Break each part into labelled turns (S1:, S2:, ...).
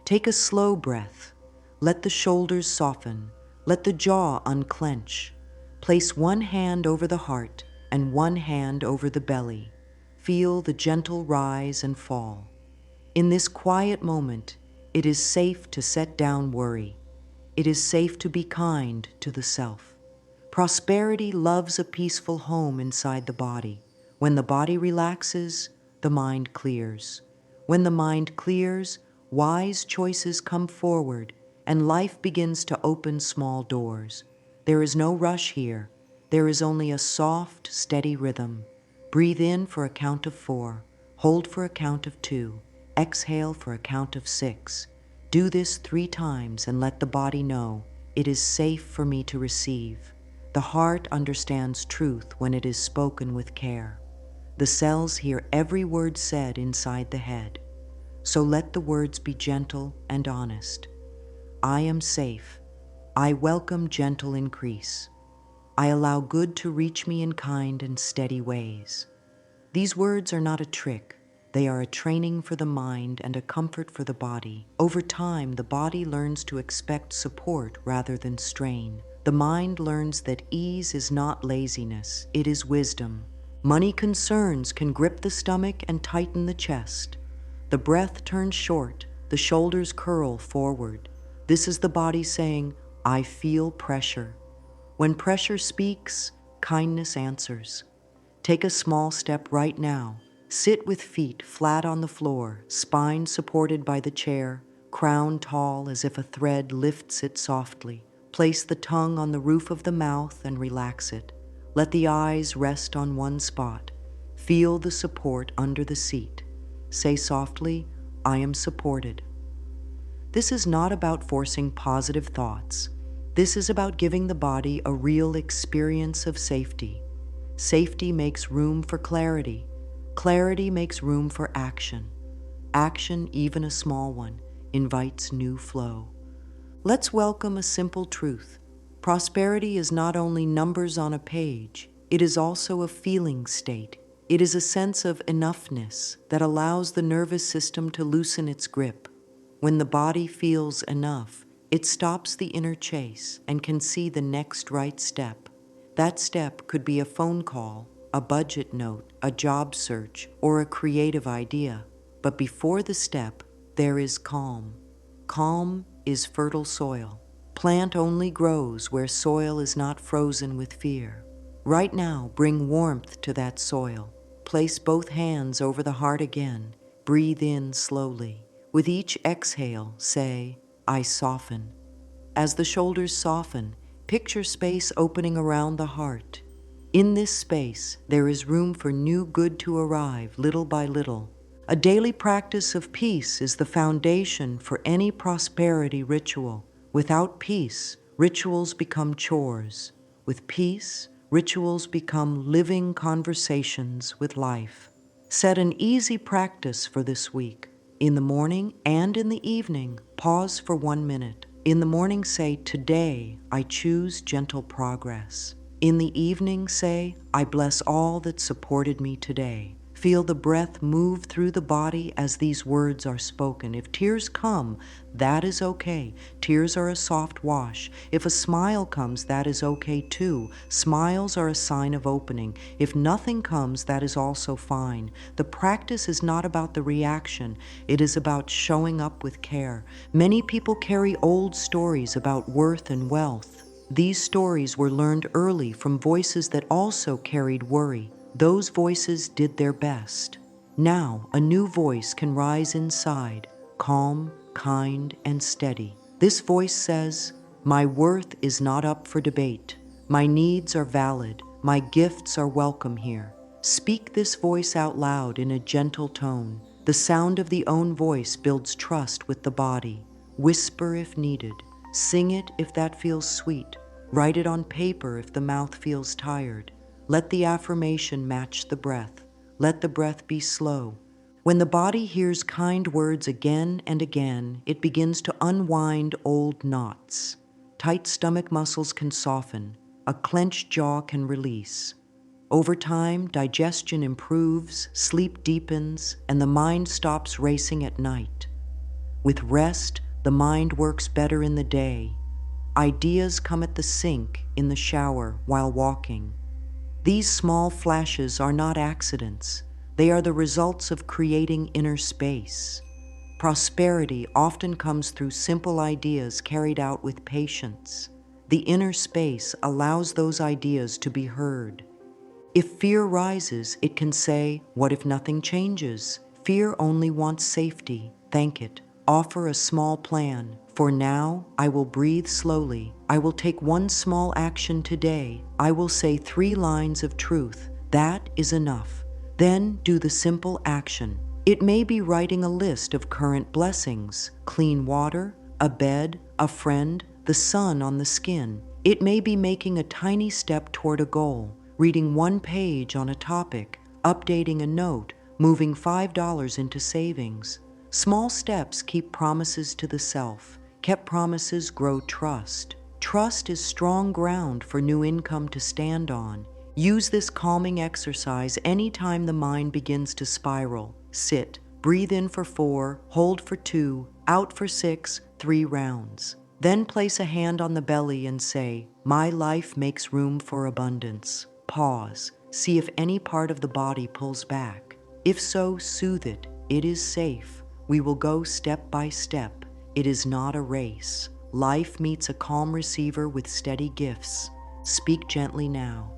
S1: Take a slow breath. Let the shoulders soften. Let the jaw unclench. Place one hand over the heart and one hand over the belly. Feel the gentle rise and fall. In this quiet moment, it is safe to set down worry. It is safe to be kind to the self. Prosperity loves a peaceful home inside the body. When the body relaxes, the mind clears. When the mind clears, wise choices come forward, and life begins to open small doors. There is no rush here. There is only a soft, steady rhythm. Breathe in for a count of 4. Hold for a count of 2. Exhale for a count of 6. Do this 3 times and let the body know it is safe for me to receive. The heart understands truth when it is spoken with care. The cells hear every word said inside the head. So let the words be gentle and honest. I am safe. I welcome gentle increase. I allow good to reach me in kind and steady ways. These words are not a trick. They are a training for the mind and a comfort for the body. Over time, the body learns to expect support rather than strain. The mind learns that ease is not laziness, it is wisdom. Money concerns can grip the stomach and tighten the chest. The breath turns short, the shoulders curl forward. This is the body saying, I feel pressure. When pressure speaks, kindness answers. Take a small step right now. Sit with feet flat on the floor, spine supported by the chair, crown tall as if a thread lifts it softly. Place the tongue on the roof of the mouth and relax it. Let the eyes rest on one spot. Feel the support under the seat. Say softly, I am supported. This is not about forcing positive thoughts. This is about giving the body a real experience of safety. Safety makes room for clarity. Clarity makes room for action. Action, even a small one, invites new flow. Let's welcome a simple truth. Prosperity is not only numbers on a page, it is also a feeling state. It is a sense of enoughness that allows the nervous system to loosen its grip. When the body feels enough, it stops the inner chase and can see the next right step. That step could be a phone call, a budget note, a job search, or a creative idea. But before the step, there is calm. Calm is fertile soil. Plant only grows where soil is not frozen with fear. Right now, bring warmth to that soil. Place both hands over the heart again. Breathe in slowly. With each exhale, say, I soften. As the shoulders soften, picture space opening around the heart. In this space, there is room for new good to arrive little by little. A daily practice of peace is the foundation for any prosperity ritual. Without peace, rituals become chores. With peace, rituals become living conversations with life. Set an easy practice for this week. In the morning and in the evening, pause for 1 minute. In the morning, say, today I choose gentle progress. In the evening, say, I bless all that supported me today. Feel the breath move through the body as these words are spoken. If tears come, that is okay. Tears are a soft wash. If a smile comes, that is okay too. Smiles are a sign of opening. If nothing comes, that is also fine. The practice is not about the reaction. It is about showing up with care. Many people carry old stories about worth and wealth. These stories were learned early from voices that also carried worry. Those voices did their best. Now, a new voice can rise inside, calm, kind, and steady. This voice says, my worth is not up for debate. My needs are valid. My gifts are welcome here. Speak this voice out loud in a gentle tone. The sound of the own voice builds trust with the body. Whisper if needed. Sing it if that feels sweet. Write it on paper if the mouth feels tired. Let the affirmation match the breath. Let the breath be slow. When the body hears kind words again and again, it begins to unwind old knots. Tight stomach muscles can soften. A clenched jaw can release. Over time, digestion improves, sleep deepens, and the mind stops racing at night. With rest, the mind works better in the day. Ideas come at the sink, in the shower, while walking. These small flashes are not accidents. They are the results of creating inner space. Prosperity often comes through simple ideas carried out with patience. The inner space allows those ideas to be heard. If fear rises, it can say, "What if nothing changes?" Fear only wants safety. Thank it. Offer a small plan. For now, I will breathe slowly. I will take one small action today. I will say 3 lines of truth. That is enough. Then do the simple action. It may be writing a list of current blessings: clean water, a bed, a friend, the sun on the skin. It may be making a tiny step toward a goal, reading 1 page on a topic, updating a note, moving $5 into savings. Small steps keep promises to the self. Kept promises grow trust. Trust is strong ground for new income to stand on. Use this calming exercise anytime the mind begins to spiral. Sit, breathe in for 4, hold for 2, out for 6, 3 rounds. Then place a hand on the belly and say, "My life makes room for abundance." Pause. See if any part of the body pulls back. If so, soothe it. It is safe. We will go step by step. It is not a race. Life meets a calm receiver with steady gifts. Speak gently now.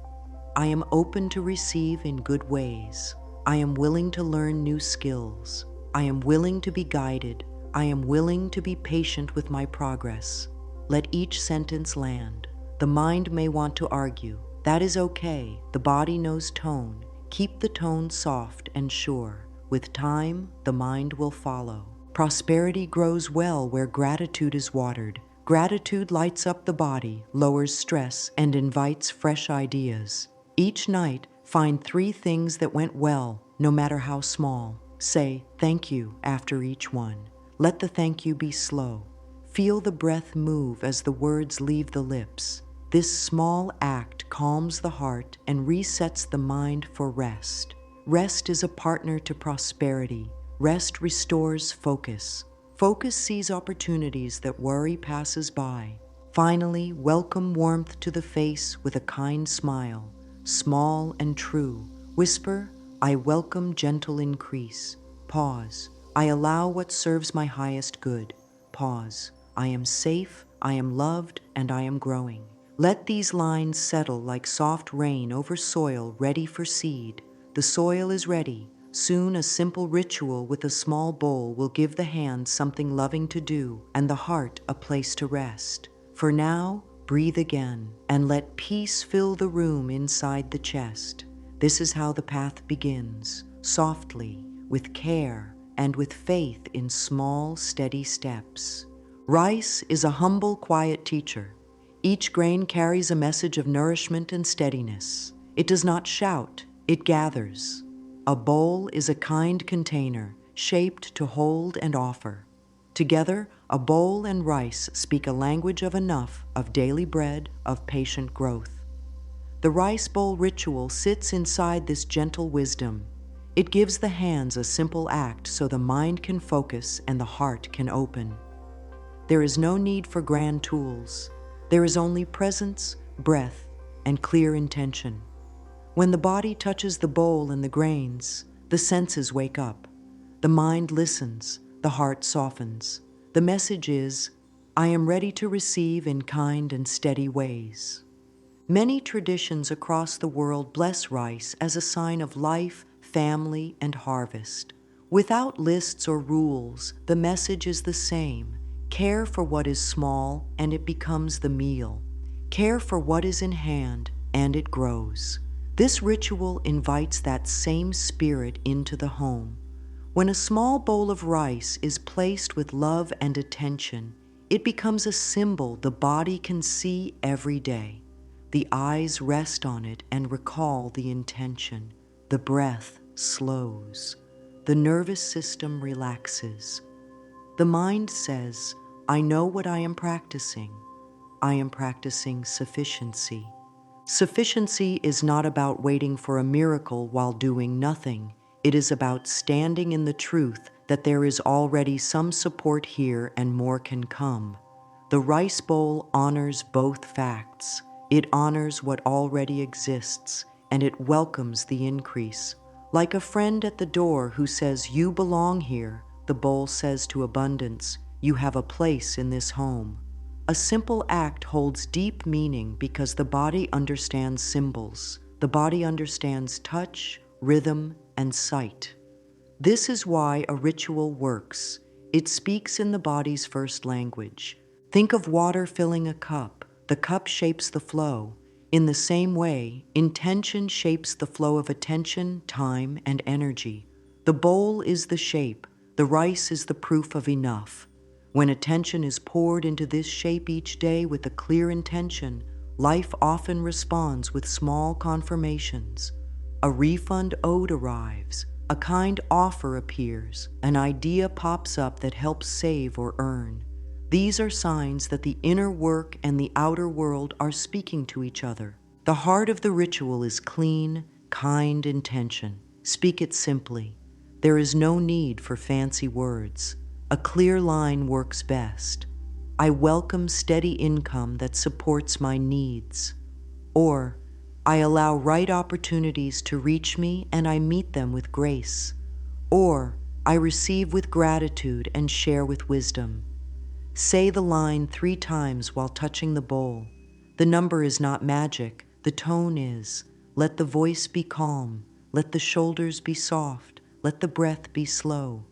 S1: I am open to receive in good ways. I am willing to learn new skills. I am willing to be guided. I am willing to be patient with my progress. Let each sentence land. The mind may want to argue. That is okay. The body knows tone. Keep the tone soft and sure. With time, the mind will follow. Prosperity grows well where gratitude is watered. Gratitude lights up the body, lowers stress, and invites fresh ideas. Each night, find 3 things that went well, no matter how small. Say thank you after each one. Let the thank you be slow. Feel the breath move as the words leave the lips. This small act calms the heart and resets the mind for rest. Rest is a partner to prosperity. Rest restores focus. Focus sees opportunities that worry passes by. Finally, welcome warmth to the face with a kind smile. Small and true. Whisper, "I welcome gentle increase." Pause. "I allow what serves my highest good." Pause. "I am safe, I am loved, and I am growing." Let these lines settle like soft rain over soil ready for seed. The soil is ready. Soon a simple ritual with a small bowl will give the hands something loving to do and the heart a place to rest. For now, breathe again and let peace fill the room inside the chest. This is how the path begins, softly, with care, and with faith in small, steady steps. Rice is a humble, quiet teacher. Each grain carries a message of nourishment and steadiness. It does not shout, it gathers. A bowl is a kind container, shaped to hold and offer. Together, a bowl and rice speak a language of enough, of daily bread, of patient growth. The rice bowl ritual sits inside this gentle wisdom. It gives the hands a simple act so the mind can focus and the heart can open. There is no need for grand tools. There is only presence, breath, and clear intention. When the body touches the bowl and the grains, the senses wake up. The mind listens, the heart softens. The message is, I am ready to receive in kind and steady ways. Many traditions across the world bless rice as a sign of life, family, and harvest. Without lists or rules, the message is the same. Care for what is small, and it becomes the meal. Care for what is in hand, and it grows. This ritual invites that same spirit into the home. When a small bowl of rice is placed with love and attention, it becomes a symbol the body can see every day. The eyes rest on it and recall the intention. The breath slows. The nervous system relaxes. The mind says, I know what I am practicing. I am practicing sufficiency. Sufficiency is not about waiting for a miracle while doing nothing. It is about standing in the truth that there is already some support here and more can come. The rice bowl honors both facts. It honors what already exists, and it welcomes the increase. Like a friend at the door who says, "You belong here," the bowl says to abundance, "You have a place in this home." A simple act holds deep meaning because the body understands symbols. The body understands touch, rhythm, and sight. This is why a ritual works. It speaks in the body's first language. Think of water filling a cup. The cup shapes the flow. In the same way, intention shapes the flow of attention, time, and energy. The bowl is the shape. The rice is the proof of enough. When attention is poured into this shape each day with a clear intention, life often responds with small confirmations. A refund owed arrives, a kind offer appears, an idea pops up that helps save or earn. These are signs that the inner work and the outer world are speaking to each other. The heart of the ritual is clean, kind intention. Speak it simply. There is no need for fancy words. A clear line works best. I welcome steady income that supports my needs. Or, I allow right opportunities to reach me and I meet them with grace. Or, I receive with gratitude and share with wisdom. Say the line 3 times while touching the bowl. The number is not magic, the tone is. Let the voice be calm, let the shoulders be soft, let the breath be slow.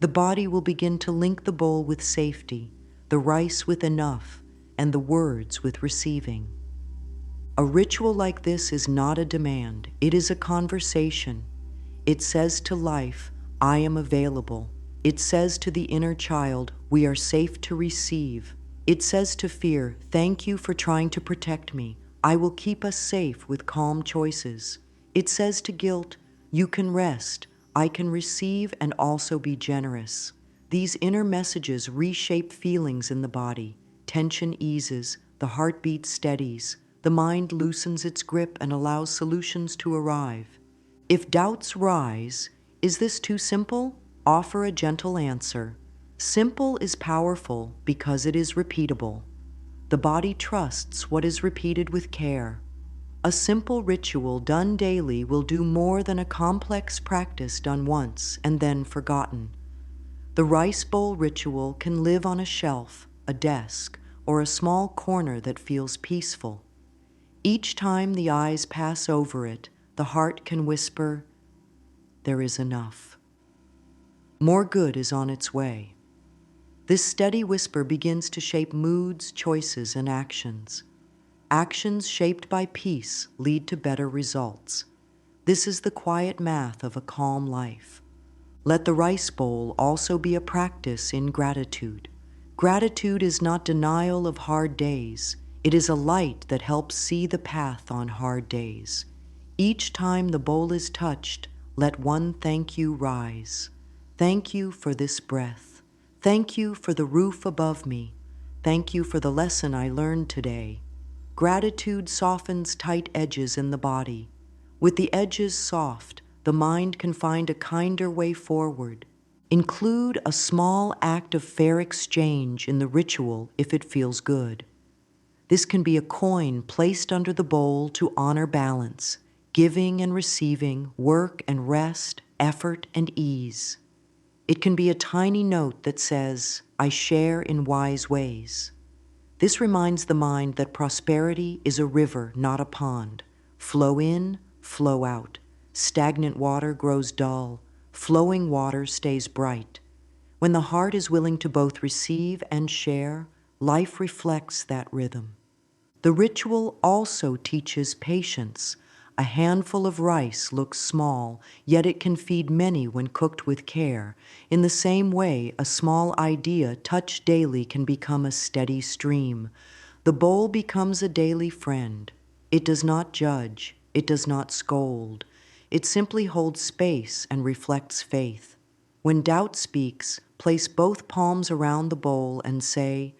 S1: The body will begin to link the bowl with safety, the rice with enough, and the words with receiving. A ritual like this is not a demand, it is a conversation. It says to life, I am available. It says to the inner child, we are safe to receive. It says to fear, thank you for trying to protect me. I will keep us safe with calm choices. It says to guilt, you can rest. I can receive and also be generous. These inner messages reshape feelings in the body. Tension eases, the heartbeat steadies, the mind loosens its grip and allows solutions to arrive. If doubts rise, is this too simple? Offer a gentle answer. Simple is powerful because it is repeatable. The body trusts what is repeated with care. A simple ritual done daily will do more than a complex practice done once and then forgotten. The rice bowl ritual can live on a shelf, a desk, or a small corner that feels peaceful. Each time the eyes pass over it, the heart can whisper, there is enough. More good is on its way. This steady whisper begins to shape moods, choices, and actions. Actions shaped by peace lead to better results. This is the quiet math of a calm life. Let the rice bowl also be a practice in gratitude. Gratitude is not denial of hard days. It is a light that helps see the path on hard days. Each time the bowl is touched, let one thank you rise. Thank you for this breath. Thank you for the roof above me. Thank you for the lesson I learned today. Gratitude softens tight edges in the body. With the edges soft, the mind can find a kinder way forward. Include a small act of fair exchange in the ritual if it feels good. This can be a coin placed under the bowl to honor balance, giving and receiving, work and rest, effort and ease. It can be a tiny note that says, I share in wise ways. This reminds the mind that prosperity is a river, not a pond. Flow in, flow out. Stagnant water grows dull. Flowing water stays bright. When the heart is willing to both receive and share, life reflects that rhythm. The ritual also teaches patience. A handful of rice looks small, yet it can feed many when cooked with care. In the same way, a small idea touched daily can become a steady stream. The bowl becomes a daily friend. It does not judge. It does not scold. It simply holds space and reflects faith. When doubt speaks, place both palms around the bowl and say,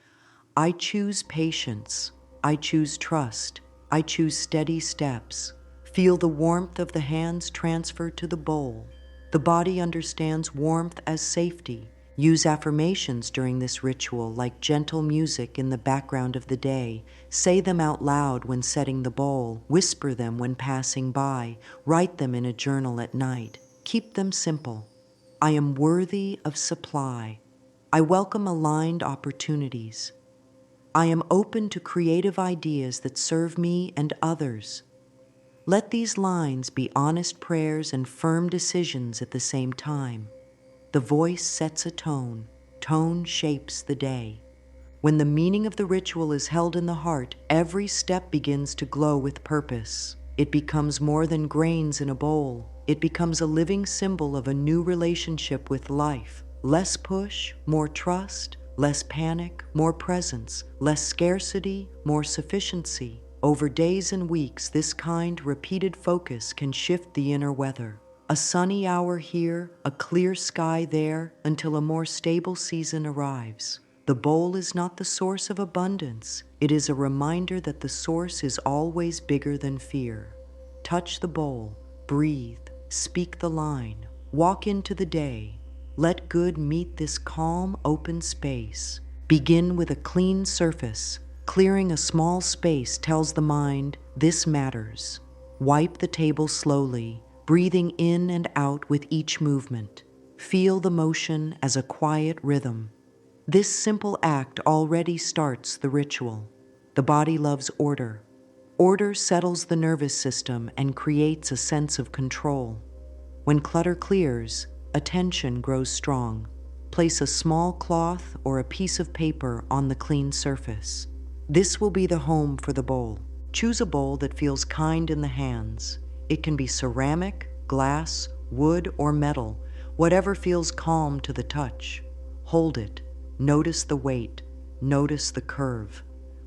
S1: I choose patience. I choose trust. I choose steady steps. Feel the warmth of the hands transfer to the bowl. The body understands warmth as safety. Use affirmations during this ritual, like gentle music in the background of the day. Say them out loud when setting the bowl. Whisper them when passing by. Write them in a journal at night. Keep them simple. I am worthy of supply. I welcome aligned opportunities. I am open to creative ideas that serve me and others. Let these lines be honest prayers and firm decisions at the same time. The voice sets a tone. Tone shapes the day. When the meaning of the ritual is held in the heart, every step begins to glow with purpose. It becomes more than grains in a bowl. It becomes a living symbol of a new relationship with life. Less push, more trust. Less panic, more presence. Less scarcity, more sufficiency. Over days and weeks, this kind, repeated focus can shift the inner weather. A sunny hour here, a clear sky there, until a more stable season arrives. The bowl is not the source of abundance. It is a reminder that the source is always bigger than fear. Touch the bowl, breathe, speak the line, walk into the day. Let good meet this calm, open space. Begin with a clean surface. Clearing a small space tells the mind, this matters. Wipe the table slowly, breathing in and out with each movement. Feel the motion as a quiet rhythm. This simple act already starts the ritual. The body loves order. Order settles the nervous system and creates a sense of control. When clutter clears, attention grows strong. Place a small cloth or a piece of paper on the clean surface. This will be the home for the bowl. Choose a bowl that feels kind in the hands. It can be ceramic, glass, wood, or metal, whatever feels calm to the touch. Hold it. Notice the weight. Notice the curve.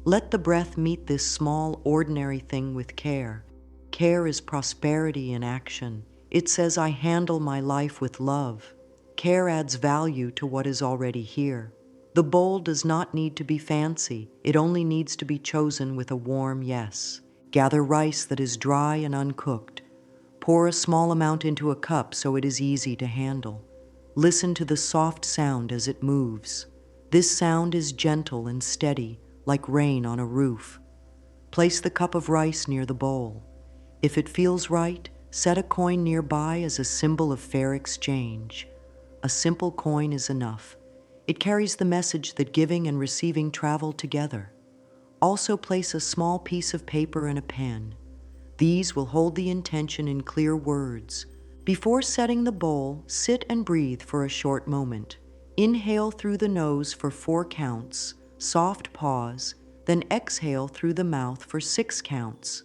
S1: Let the breath meet this small, ordinary thing with care. Care is prosperity in action. It says, I handle my life with love. Care adds value to what is already here. The bowl does not need to be fancy. It only needs to be chosen with a warm yes. Gather rice that is dry and uncooked. Pour a small amount into a cup so it is easy to handle. Listen to the soft sound as it moves. This sound is gentle and steady, like rain on a roof. Place the cup of rice near the bowl. If it feels right, set a coin nearby as a symbol of fair exchange. A simple coin is enough. It carries the message that giving and receiving travel together. Also place a small piece of paper and a pen. These will hold the intention in clear words. Before setting the bowl, sit and breathe for a short moment. Inhale through the nose for 4 counts, soft pause, then exhale through the mouth for 6 counts.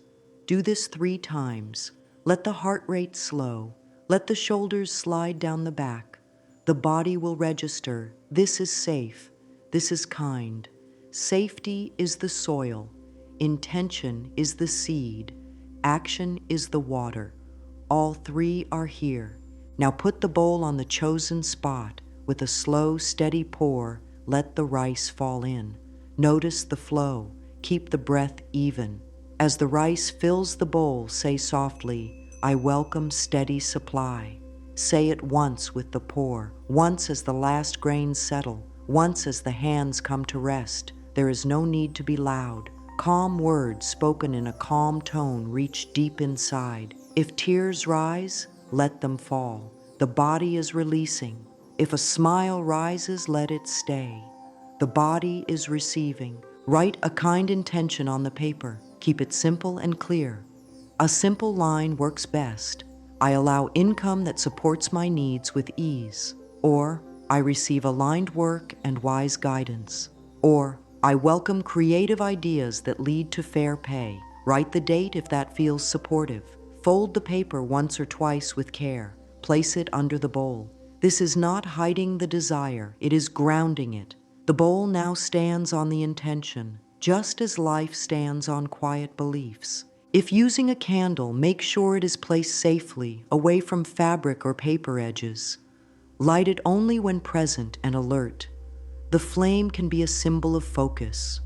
S1: Do this 3 times. Let the heart rate slow. Let the shoulders slide down the back. The body will register, this is safe, this is kind. Safety is the soil. Intention is the seed. Action is the water. All 3 are here. Now put the bowl on the chosen spot. With a slow, steady pour, let the rice fall in. Notice the flow. Keep the breath even. As the rice fills the bowl, say softly, I welcome steady supply. Say it once with the pour, once as the last grains settle, once as the hands come to rest. There is no need to be loud. Calm words spoken in a calm tone reach deep inside. If tears rise, let them fall. The body is releasing. If a smile rises, let it stay. The body is receiving. Write a kind intention on the paper. Keep it simple and clear. A simple line works best. I allow income that supports my needs with ease. Or, I receive aligned work and wise guidance. Or, I welcome creative ideas that lead to fair pay. Write the date if that feels supportive. Fold the paper once or twice with care. Place it under the bowl. This is not hiding the desire, it is grounding it. The bowl now stands on the intention, just as life stands on quiet beliefs. If using a candle, make sure it is placed safely, away from fabric or paper edges. Light it only when present and alert. The flame can be a symbol of focus.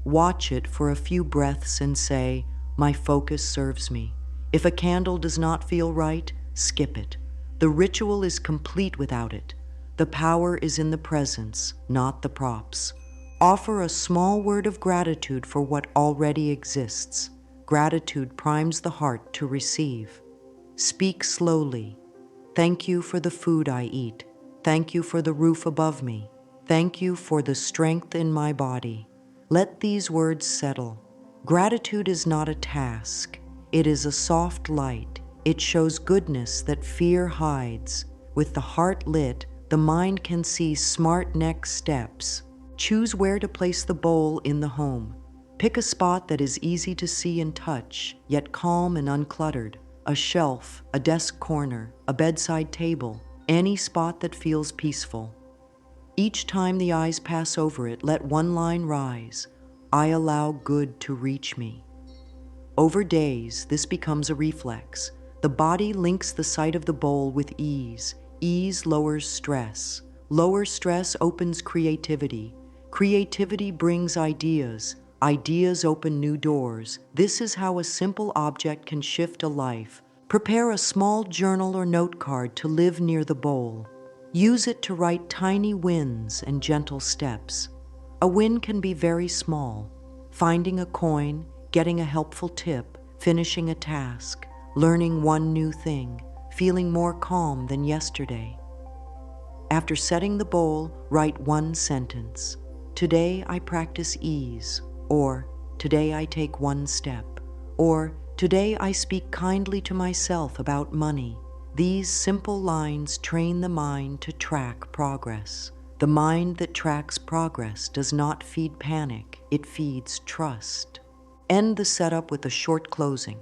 S1: Watch it for a few breaths and say, my focus serves me. If a candle does not feel right, skip it. The ritual is complete without it. The power is in the presence, not the props. Offer a small word of gratitude for what already exists. Gratitude primes the heart to receive. Speak slowly. Thank you for the food I eat. Thank you for the roof above me. Thank you for the strength in my body. Let these words settle. Gratitude is not a task. It is a soft light. It shows goodness that fear hides. With the heart lit, the mind can see smart next steps. Choose where to place the bowl in the home. Pick a spot that is easy to see and touch, yet calm and uncluttered. A shelf, a desk corner, a bedside table, any spot that feels peaceful. Each time the eyes pass over it, let one line rise. I allow good to reach me. Over days, this becomes a reflex. The body links the sight of the bowl with ease. Ease lowers stress. Lower stress opens creativity. Creativity brings ideas. Ideas open new doors. This is how a simple object can shift a life. Prepare a small journal or note card to live near the bowl. Use it to write tiny wins and gentle steps. A win can be very small. Finding a coin, getting a helpful tip, finishing a task, learning one new thing, feeling more calm than yesterday. After setting the bowl, write one sentence. Today I practice ease, or today I take one step, or today I speak kindly to myself about money. These simple lines train the mind to track progress. The mind that tracks progress does not feed panic, it feeds trust. End the setup with a short closing.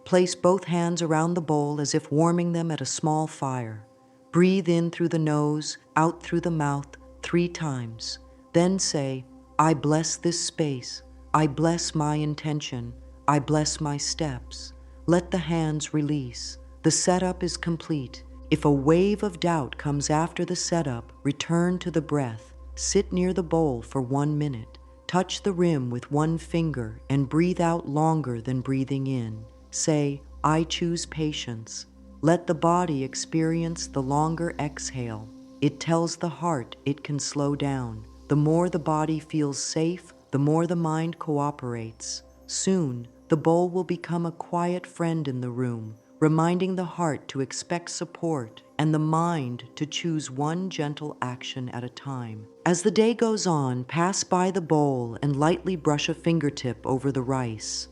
S1: Place both hands around the bowl as if warming them at a small fire. Breathe in through the nose, out through the mouth 3 times. Then say, I bless this space. I bless my intention. I bless my steps. Let the hands release. The setup is complete. If a wave of doubt comes after the setup, return to the breath. Sit near the bowl for 1 minute. Touch the rim with one finger and breathe out longer than breathing in. Say, I choose patience. Let the body experience the longer exhale. It tells the heart it can slow down. The more the body feels safe, the more the mind cooperates. Soon, the bowl will become a quiet friend in the room, reminding the heart to expect support and the mind to choose one gentle action at a time. As the day goes on, pass by the bowl and lightly brush a fingertip over the rice.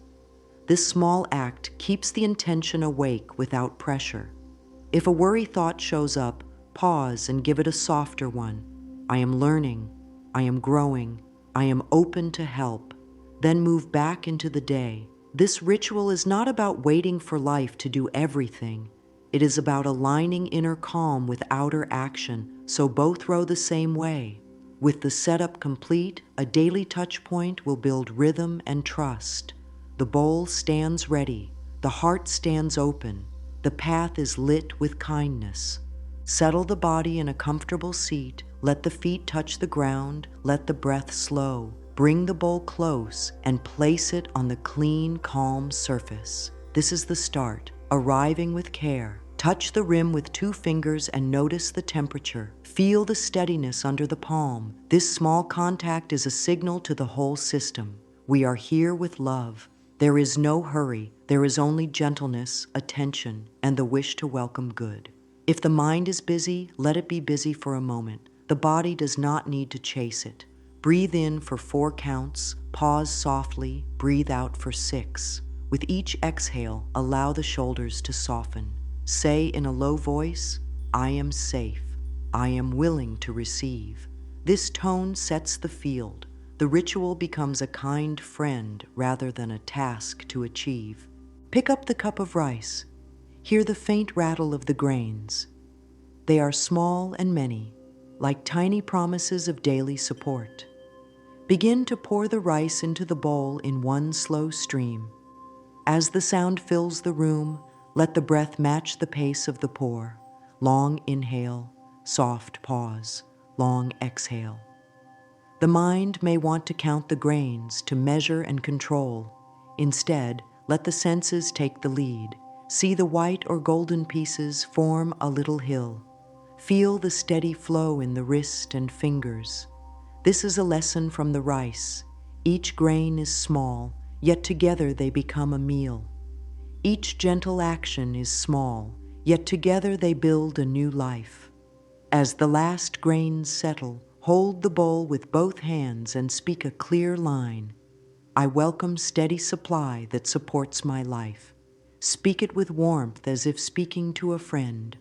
S1: This small act keeps the intention awake without pressure. If a worry thought shows up, pause and give it a softer one. I am learning. I am growing. I am open to help. Then move back into the day. This ritual is not about waiting for life to do everything. It is about aligning inner calm with outer action, so both row the same way. With the setup complete, a daily touch point will build rhythm and trust. The bowl stands ready. The heart stands open. The path is lit with kindness. Settle the body in a comfortable seat. Let the feet touch the ground. Let the breath slow. Bring the bowl close and place it on the clean, calm surface. This is the start, arriving with care. Touch the rim with 2 fingers and notice the temperature. Feel the steadiness under the palm. This small contact is a signal to the whole system. We are here with love. There is no hurry. There is only gentleness, attention, and the wish to welcome good. If the mind is busy, let it be busy for a moment. The body does not need to chase it. Breathe in for 4 counts, pause softly, breathe out for 6. With each exhale, allow the shoulders to soften. Say in a low voice, I am safe. I am willing to receive. This tone sets the field. The ritual becomes a kind friend rather than a task to achieve. Pick up the cup of rice. Hear the faint rattle of the grains. They are small and many, like tiny promises of daily support. Begin to pour the rice into the bowl in one slow stream. As the sound fills the room, let the breath match the pace of the pour. Long inhale, soft pause, long exhale. The mind may want to count the grains, to measure and control. Instead, let the senses take the lead. See the white or golden pieces form a little hill. Feel the steady flow in the wrist and fingers. This is a lesson from the rice. Each grain is small, yet together they become a meal. Each gentle action is small, yet together they build a new life. As the last grains settle, hold the bowl with both hands and speak a clear line. I welcome steady supply that supports my life. Speak it with warmth as if speaking to a friend.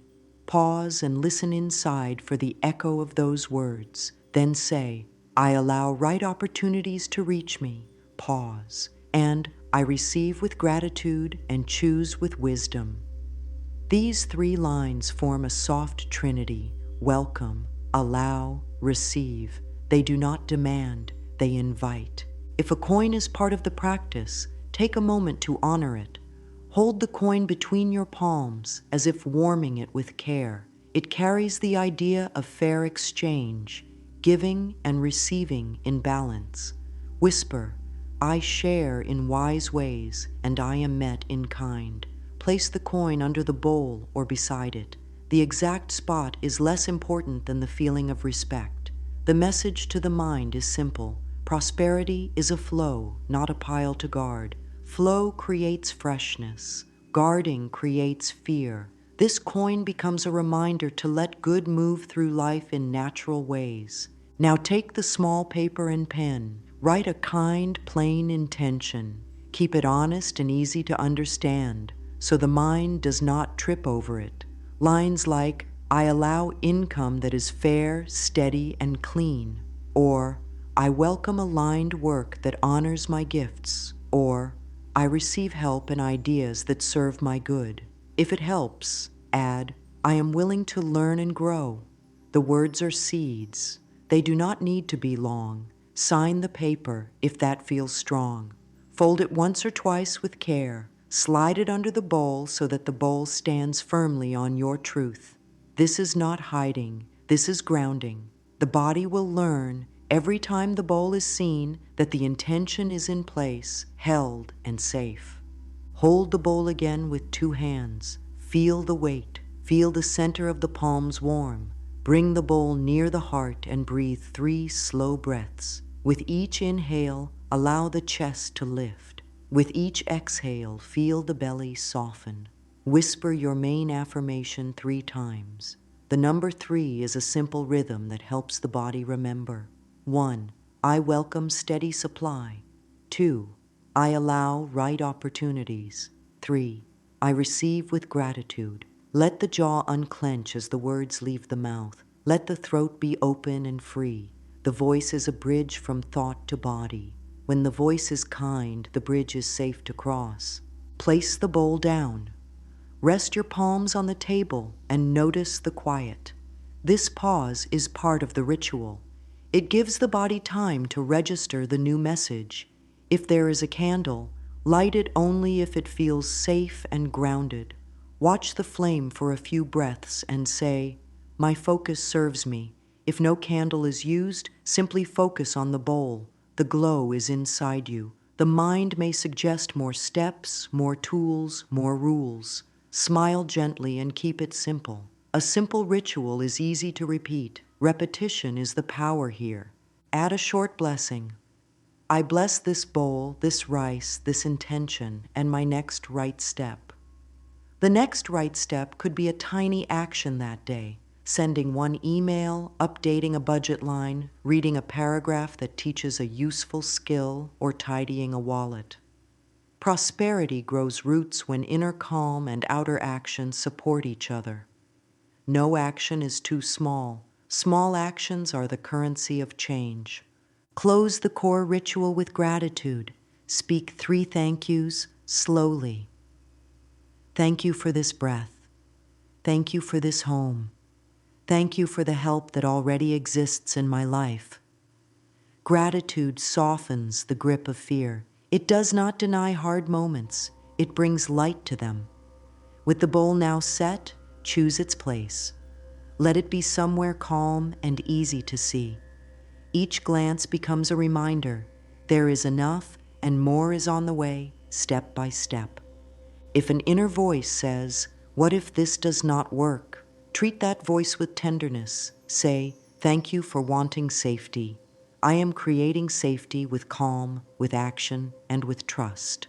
S1: Pause and listen inside for the echo of those words. Then say, I allow right opportunities to reach me. Pause. And I receive with gratitude and choose with wisdom. These 3 lines form a soft trinity: welcome, allow, receive. They do not demand, they invite. If a coin is part of the practice, take a moment to honor it. Hold the coin between your palms as if warming it with care. It carries the idea of fair exchange, giving and receiving in balance. Whisper, I share in wise ways and I am met in kind. Place the coin under the bowl or beside it. The exact spot is less important than the feeling of respect. The message to the mind is simple. Prosperity is a flow, not a pile to guard. Flow creates freshness. Guarding creates fear. This coin becomes a reminder to let good move through life in natural ways. Now take the small paper and pen. Write a kind, plain intention. Keep it honest and easy to understand, so the mind does not trip over it. Lines like, I allow income that is fair, steady, and clean, or I welcome aligned work that honors my gifts, or I receive help and ideas that serve my good. If it helps, add, I am willing to learn and grow. The words are seeds. They do not need to be long. Sign the paper if that feels strong. Fold it once or twice with care. Slide it under the bowl so that the bowl stands firmly on your truth. This is not hiding. This is grounding. The body will learn every time the bowl is seen that the intention is in place, held, and safe. Hold the bowl again with 2 hands. Feel the weight. Feel the center of the palms warm. Bring the bowl near the heart and breathe 3 slow breaths. With each inhale, allow the chest to lift. With each exhale, feel the belly soften. Whisper your main affirmation 3 times. The number 3 is a simple rhythm that helps the body remember. 1. I welcome steady supply. 2. I allow right opportunities. 3. I receive with gratitude. Let the jaw unclench as the words leave the mouth. Let the throat be open and free. The voice is a bridge from thought to body. When the voice is kind, the bridge is safe to cross. Place the bowl down. Rest your palms on the table and notice the quiet. This pause is part of the ritual. It gives the body time to register the new message. If there is a candle, light it only if it feels safe and grounded. Watch the flame for a few breaths and say, my focus serves me. If no candle is used, simply focus on the bowl. The glow is inside you. The mind may suggest more steps, more tools, more rules. Smile gently and keep it simple. A simple ritual is easy to repeat. Repetition is the power here. Add a short blessing. I bless this bowl, this rice, this intention, and my next right step. The next right step could be a tiny action that day. Sending one email, updating a budget line, reading a paragraph that teaches a useful skill, or tidying a wallet. Prosperity grows roots when inner calm and outer action support each other. No action is too small. Small actions are the currency of change. Close the core ritual with gratitude. Speak 3 thank yous slowly. Thank you for this breath. Thank you for this home. Thank you for the help that already exists in my life. Gratitude softens the grip of fear. It does not deny hard moments. It brings light to them. With the bowl now set, choose its place. Let it be somewhere calm and easy to see. Each glance becomes a reminder. There is enough and more is on the way, step by step. If an inner voice says, "What if this does not work?" Treat that voice with tenderness. Say, "Thank you for wanting safety. I am creating safety with calm, with action, and with trust."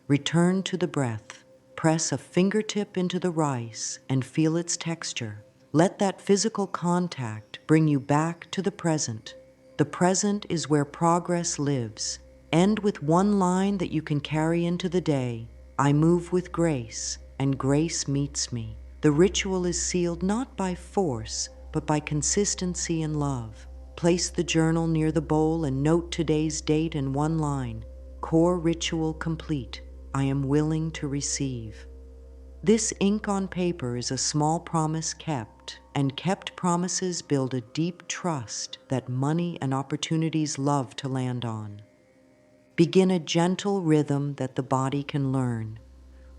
S1: Return to the breath. Press a fingertip into the rice and feel its texture. Let that physical contact bring you back to the present. The present is where progress lives. End with one line that you can carry into the day. I move with grace, and grace meets me. The ritual is sealed not by force, but by consistency and love. Place the journal near the bowl and note today's date in one line. Core ritual complete. I am willing to receive. This ink on paper is a small promise kept, and kept promises build a deep trust that money and opportunities love to land on. Begin a gentle rhythm that the body can learn.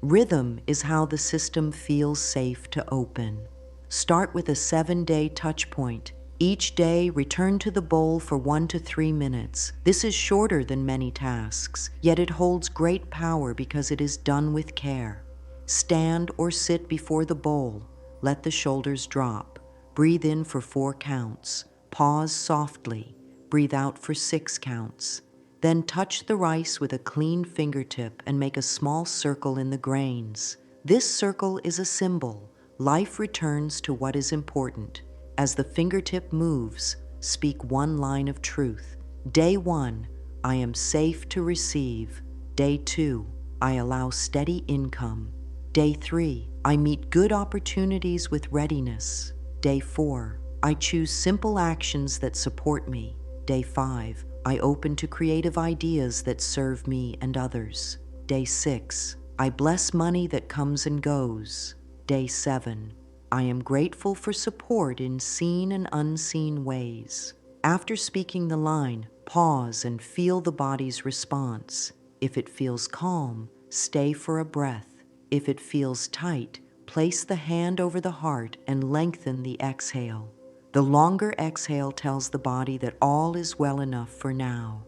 S1: Rhythm is how the system feels safe to open. Start with a 7-day touch point. Each day, return to the bowl for 1 to 3 minutes. This is shorter than many tasks, yet it holds great power because it is done with care. Stand or sit before the bowl. Let the shoulders drop. Breathe in for 4 counts. Pause softly. Breathe out for 6 counts. Then touch the rice with a clean fingertip and make a small circle in the grains. This circle is a symbol. Life returns to what is important. As the fingertip moves, speak one line of truth. Day 1, I am safe to receive. Day 2, I allow steady income. Day 3, I meet good opportunities with readiness. Day 4, I choose simple actions that support me. Day 5, I open to creative ideas that serve me and others. Day 6, I bless money that comes and goes. Day 7, I am grateful for support in seen and unseen ways. After speaking the line, pause and feel the body's response. If it feels calm, stay for a breath. If it feels tight, place the hand over the heart and lengthen the exhale. The longer exhale tells the body that all is well enough for now.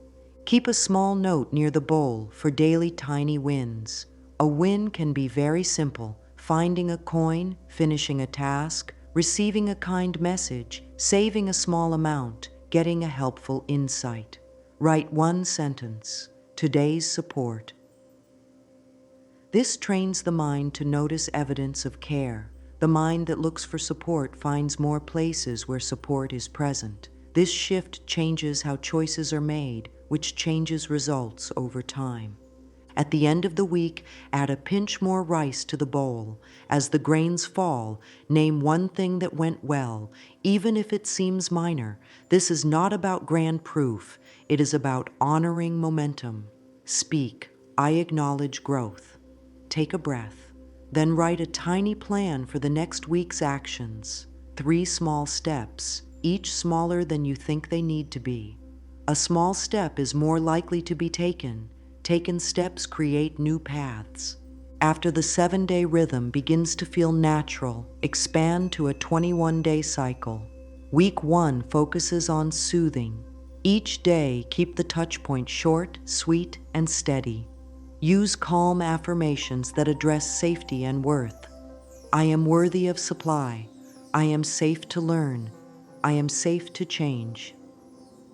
S1: Keep a small note near the bowl for daily tiny wins. A win can be very simple: finding a coin, finishing a task, receiving a kind message, saving a small amount, getting a helpful insight. Write one sentence: today's support. This trains the mind to notice evidence of care. The mind that looks for support finds more places where support is present. This shift changes how choices are made, which changes results over time. At the end of the week, add a pinch more rice to the bowl. As the grains fall, name one thing that went well, even if it seems minor. This is not about grand proof. It is about honoring momentum. Speak, I acknowledge growth. Take a breath. Then write a tiny plan for the next week's actions. 3 small steps, each smaller than you think they need to be. A small step is more likely to be taken. Taken steps create new paths. After the 7-day rhythm begins to feel natural, expand to a 21-day cycle. Week 1 focuses on soothing. Each day, keep the touch point short, sweet, and steady. Use calm affirmations that address safety and worth. I am worthy of supply. I am safe to learn. I am safe to change.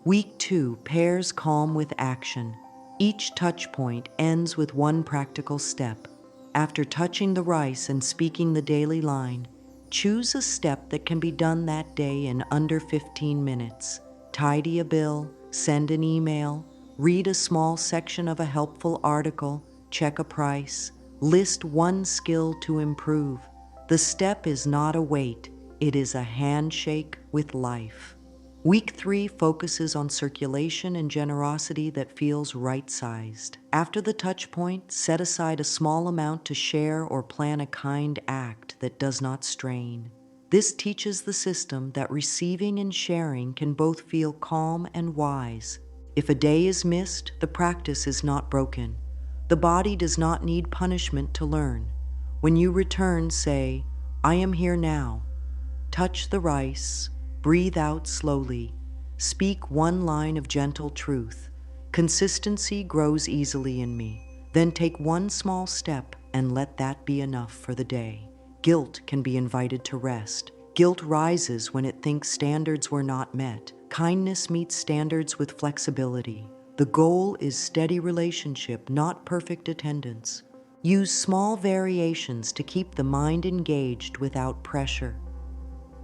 S1: Week 2 pairs calm with action. Each touch point ends with one practical step. After touching the rice and speaking the daily line, choose a step that can be done that day in under 15 minutes. Tidy a bill, send an email, read a small section of a helpful article, check a price, list one skill to improve. The step is not a weight, it is a handshake with life. Week 3 focuses on circulation and generosity that feels right-sized. After the touch point, set aside a small amount to share or plan a kind act that does not strain. This teaches the system that receiving and sharing can both feel calm and wise. If a day is missed, the practice is not broken. The body does not need punishment to learn. When you return, say, I am here now. Touch the rice, breathe out slowly, speak one line of gentle truth. Consistency grows easily in me. Then take one small step, and let that be enough for the day. Guilt can be invited to rest. Guilt rises when it thinks standards were not met. Kindness meets standards with flexibility. The goal is steady relationship, not perfect attendance. Use small variations to keep the mind engaged without pressure.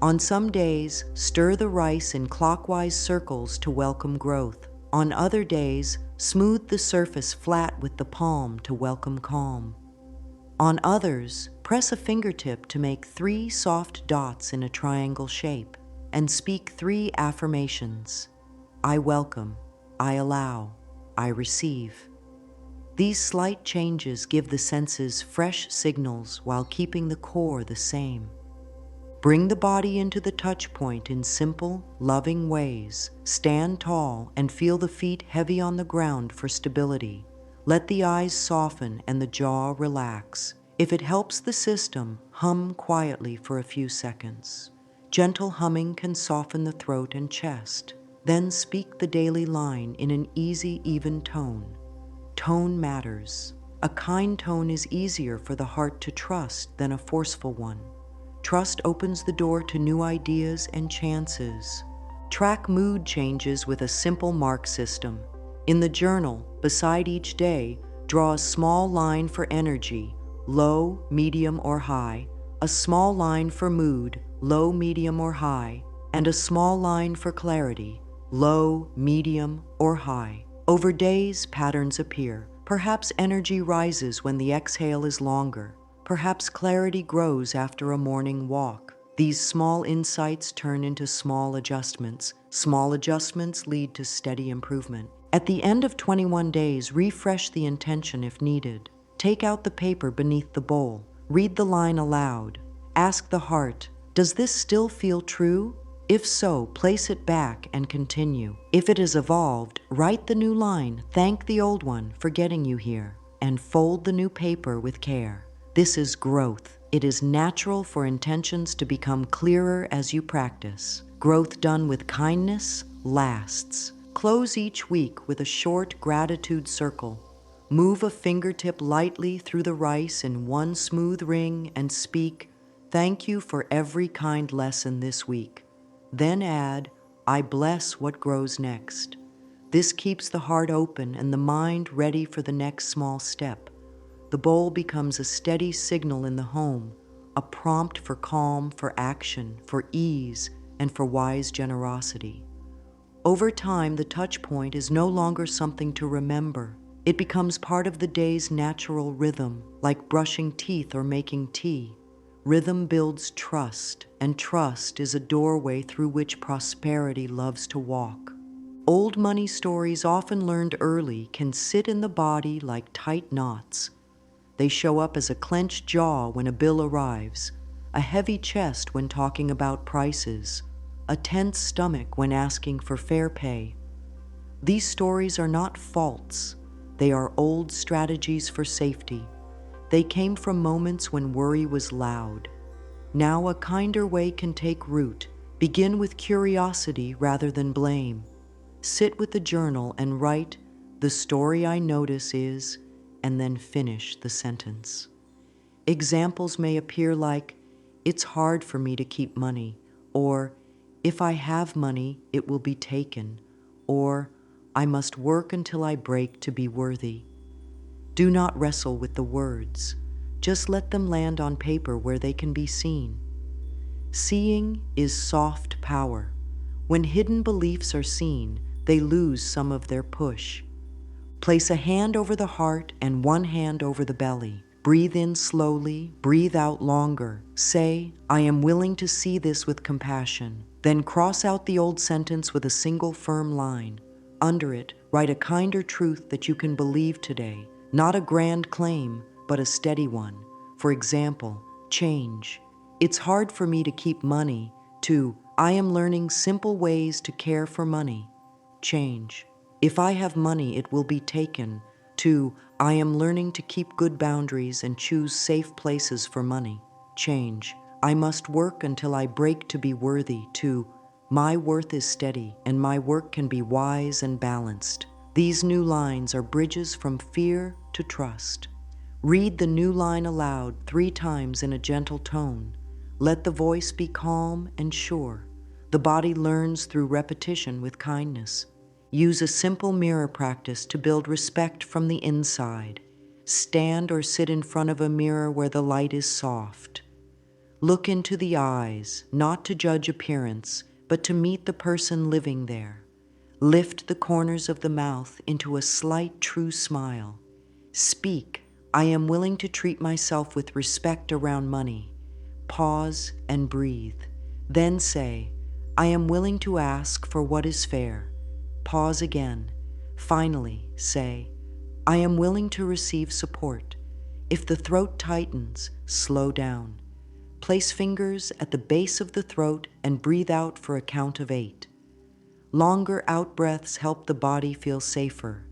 S1: On some days, stir the rice in clockwise circles to welcome growth. On other days, smooth the surface flat with the palm to welcome calm. On others, press a fingertip to make 3 soft dots in a triangle shape and speak 3 affirmations. I welcome, I allow, I receive. These slight changes give the senses fresh signals while keeping the core the same. Bring the body into the touch point in simple, loving ways. Stand tall and feel the feet heavy on the ground for stability. Let the eyes soften and the jaw relax. If it helps the system, hum quietly for a few seconds. Gentle humming can soften the throat and chest. Then speak the daily line in an easy, even tone. Tone matters. A kind tone is easier for the heart to trust than a forceful one. Trust opens the door to new ideas and chances. Track mood changes with a simple mark system. In the journal, beside each day, draw a small line for energy, low, medium, or high, a small line for mood, low, medium, or high, and a small line for clarity, low, medium, or high. Over days, patterns appear. Perhaps energy rises when the exhale is longer. Perhaps clarity grows after a morning walk. These small insights turn into small adjustments. Small adjustments lead to steady improvement. At the end of 21 days, refresh the intention if needed. Take out the paper beneath the bowl. Read the line aloud. Ask the heart, does this still feel true? If so, place it back and continue. If it has evolved, write the new line, thank the old one for getting you here, and fold the new paper with care. This is growth. It is natural for intentions to become clearer as you practice. Growth done with kindness lasts. Close each week with a short gratitude circle. Move a fingertip lightly through the rice in one smooth ring and speak, thank you for every kind lesson this week. Then add, I bless what grows next. This keeps the heart open and the mind ready for the next small step. The bowl becomes a steady signal in the home, a prompt for calm, for action, for ease, and for wise generosity. Over time, the touch point is no longer something to remember. It becomes part of the day's natural rhythm, like brushing teeth or making tea. Rhythm builds trust, and trust is a doorway through which prosperity loves to walk. Old money stories, often learned early, can sit in the body like tight knots. They show up as a clenched jaw when a bill arrives, a heavy chest when talking about prices, a tense stomach when asking for fair pay. These stories are not faults. They are old strategies for safety. They came from moments when worry was loud. Now a kinder way can take root. Begin with curiosity rather than blame. Sit with the journal and write, the story I notice is, and then finish the sentence. Examples may appear like, it's hard for me to keep money, or if I have money, it will be taken, or I must work until I break to be worthy. Do not wrestle with the words. Just let them land on paper where they can be seen. Seeing is soft power. When hidden beliefs are seen, they lose some of their push. Place a hand over the heart and one hand over the belly. Breathe in slowly, breathe out longer. Say, I am willing to see this with compassion. Then cross out the old sentence with a single firm line. Under it, write a kinder truth that you can believe today. Not a grand claim, but a steady one. For example, change. It's hard for me to keep money, to I am learning simple ways to care for money. Change. If I have money, it will be taken, to I am learning to keep good boundaries and choose safe places for money. Change. I must work until I break to be worthy, to my worth is steady and my work can be wise and balanced. These new lines are bridges from fear to trust. Read the new line aloud 3 times in a gentle tone. Let the voice be calm and sure. The body learns through repetition with kindness. Use a simple mirror practice to build respect from the inside. Stand or sit in front of a mirror where the light is soft. Look into the eyes, not to judge appearance, but to meet the person living there. Lift the corners of the mouth into a slight, true smile. Speak, I am willing to treat myself with respect around money. Pause and breathe. Then say, I am willing to ask for what is fair. Pause again. Finally, say, I am willing to receive support. If the throat tightens, slow down. Place fingers at the base of the throat and breathe out for a count of 8. Longer out breaths help the body feel safer.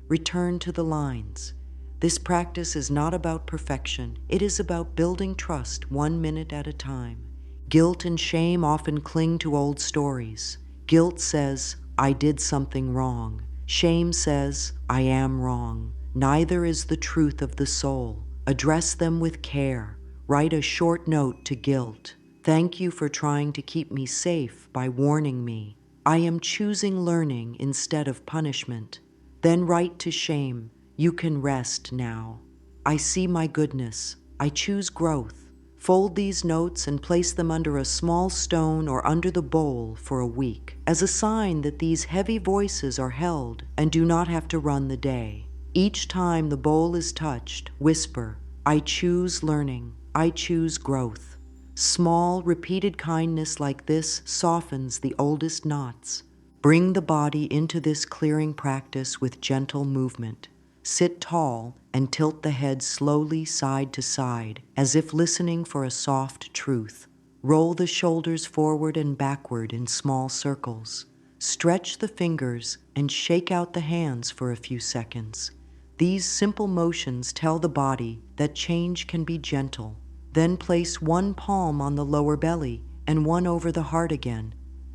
S1: Return to the lines. This practice is not about perfection. It is about building trust 1 minute at a time. Guilt and shame often cling to old stories. Guilt says, I did something wrong. Shame says, I am wrong. Neither is the truth of the soul. Address them with care. Write a short note to guilt. Thank you for trying to keep me safe by warning me. I am choosing learning instead of punishment. Then write to shame, you can rest now. I see my goodness. I choose growth. Fold these notes and place them under a small stone or under the bowl for a week, as a sign that these heavy voices are held and do not have to run the day. Each time the bowl is touched, whisper, I choose learning. I choose growth. Small, repeated kindness like this softens the oldest knots. Bring the body into this clearing practice with gentle movement. Sit tall and tilt the head slowly side to side, as if listening for a soft truth. Roll the shoulders forward and backward in small circles. Stretch the fingers and shake out the hands for a few seconds. These simple motions tell the body that change can be gentle. Then place one palm on the lower belly and one over the heart again.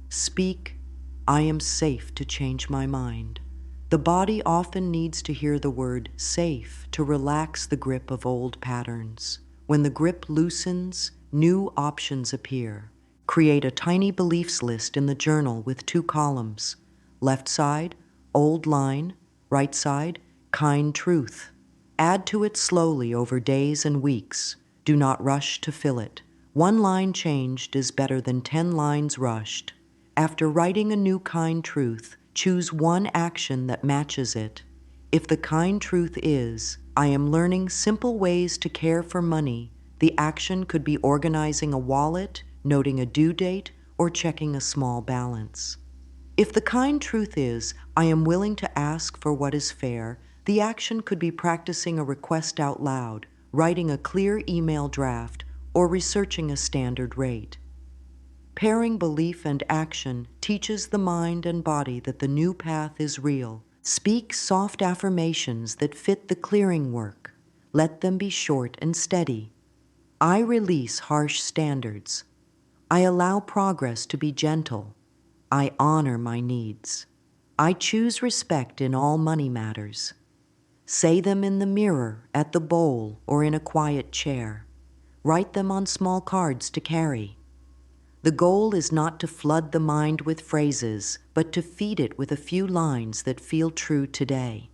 S1: Speak, I am safe to change my mind. The body often needs to hear the word safe to relax the grip of old patterns. When the grip loosens, new options appear. Create a tiny beliefs list in the journal with 2 columns. Left side, old line. Right side, kind truth. Add to it slowly over days and weeks. Do not rush to fill it. 1 line changed is better than 10 lines rushed. After writing a new kind truth, choose one action that matches it. If the kind truth is, I am learning simple ways to care for money, the action could be organizing a wallet, noting a due date, or checking a small balance. If the kind truth is, I am willing to ask for what is fair, the action could be practicing a request out loud, writing a clear email draft, or researching a standard rate. Pairing belief and action teaches the mind and body that the new path is real. Speak soft affirmations that fit the clearing work. Let them be short and steady. I release harsh standards. I allow progress to be gentle. I honor my needs. I choose respect in all money matters. Say them in the mirror, at the bowl, or in a quiet chair. Write them on small cards to carry. The goal is not to flood the mind with phrases, but to feed it with a few lines that feel true today.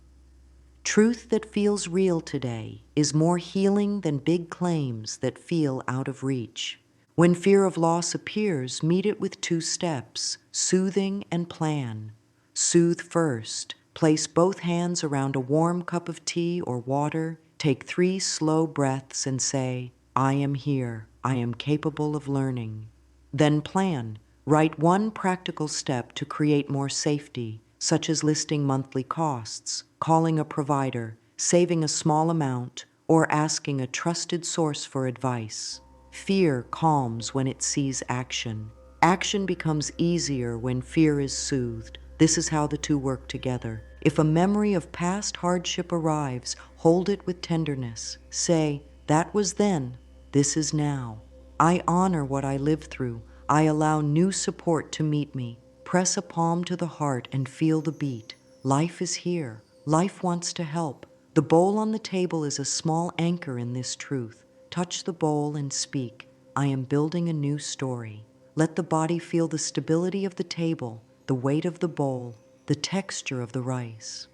S1: Truth that feels real today is more healing than big claims that feel out of reach. When fear of loss appears, meet it with 2 steps, soothing and plan. Soothe first. Place both hands around a warm cup of tea or water. Take 3 slow breaths and say, I am here. I am capable of learning. Then plan. Write 1 practical step to create more safety, such as listing monthly costs, calling a provider, saving a small amount, or asking a trusted source for advice. Fear calms when it sees action. Action becomes easier when fear is soothed. This is how the 2 work together. If a memory of past hardship arrives, hold it with tenderness. Say, that was then, this is now. I honor what I lived through. I allow new support to meet me. Press a palm to the heart and feel the beat. Life is here. Life wants to help. The bowl on the table is a small anchor in this truth. Touch the bowl and speak, I am building a new story. Let the body feel the stability of the table, the weight of the bowl, the texture of the rice.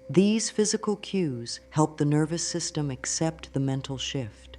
S1: These physical cues help the nervous system accept the mental shift.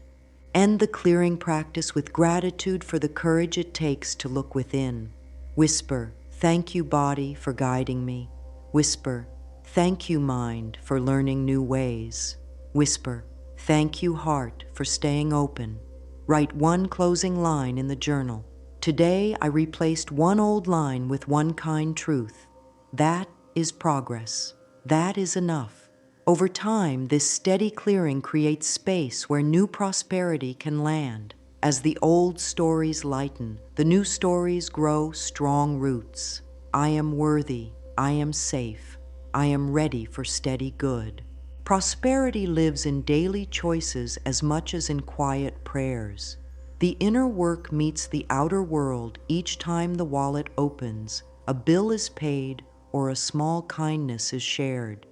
S1: End the clearing practice with gratitude for the courage it takes to look within. Whisper, thank you, body, for guiding me. Whisper, thank you, mind, for learning new ways. Whisper, thank you, heart, for staying open. Write one closing line in the journal. Today, I replaced one old line with one kind truth. That is progress. That is enough. Over time, this steady clearing creates space where new prosperity can land. As the old stories lighten, the new stories grow strong roots. I am worthy. I am safe. I am ready for steady good. Prosperity lives in daily choices as much as in quiet prayers. The inner work meets the outer world each time the wallet opens, a bill is paid, or a small kindness is shared.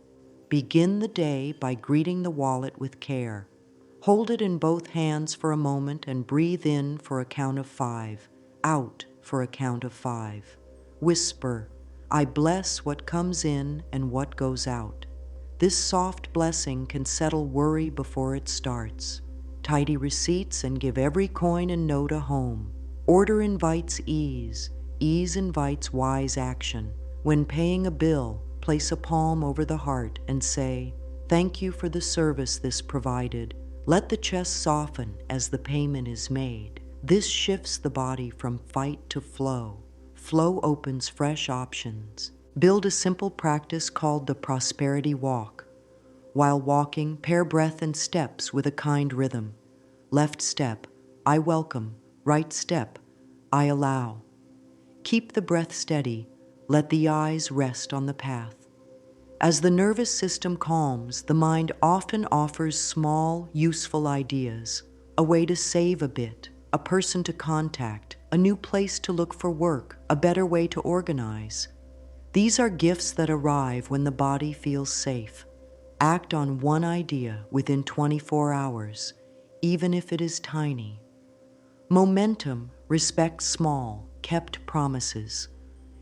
S1: Begin the day by greeting the wallet with care. Hold it in both hands for a moment and breathe in for a count of 5, out for a count of 5. Whisper, I bless what comes in and what goes out. This soft blessing can settle worry before it starts. Tidy receipts and give every coin and note a home. Order invites ease. Ease invites wise action. When paying a bill, place a palm over the heart and say, thank you for the service this provided. Let the chest soften as the payment is made. This shifts the body from fight to flow. Flow opens fresh options. Build a simple practice called the prosperity walk. While walking, pair breath and steps with a kind rhythm. Left step, I welcome. Right step, I allow. Keep the breath steady. Let the eyes rest on the path. As the nervous system calms, the mind often offers small, useful ideas, a way to save a bit, a person to contact, a new place to look for work, a better way to organize. These are gifts that arrive when the body feels safe. Act on one idea within 24 hours, even if it is tiny. Momentum respects small, kept promises.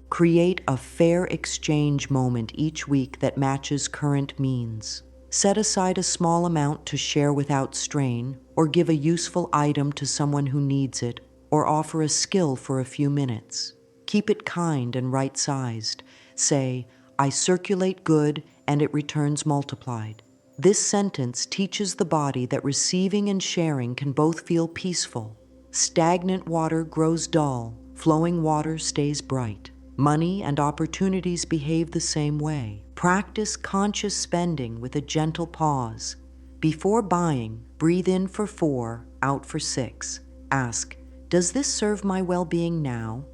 S1: Create a fair exchange moment each week that matches current means. Set aside a small amount to share without strain, or give a useful item to someone who needs it, or offer a skill for a few minutes. Keep it kind and right-sized. Say, I circulate good and it returns multiplied. This sentence teaches the body that receiving and sharing can both feel peaceful. Stagnant water grows dull, flowing water stays bright. Money and opportunities behave the same way. Practice conscious spending with a gentle pause. Before buying, breathe in for 4, out for 6. Ask, does this serve my well-being now?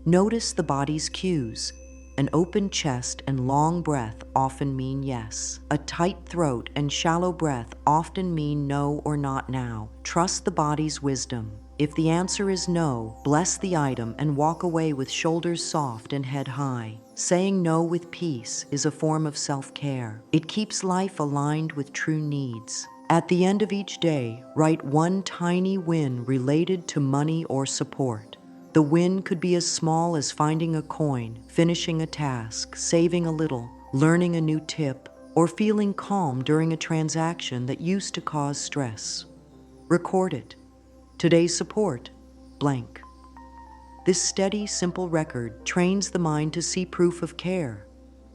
S1: Notice the body's cues. An open chest and long breath often mean yes. A tight throat and shallow breath often mean no or not now. Trust the body's wisdom. If the answer is no, bless the item and walk away with shoulders soft and head high. Saying no with peace is a form of self-care. It keeps life aligned with true needs. At the end of each day, write one tiny win related to money or support. The win could be as small as finding a coin, finishing a task, saving a little, learning a new tip, or feeling calm during a transaction that used to cause stress. Record it. Today's support, blank. This steady, simple record trains the mind to see proof of care.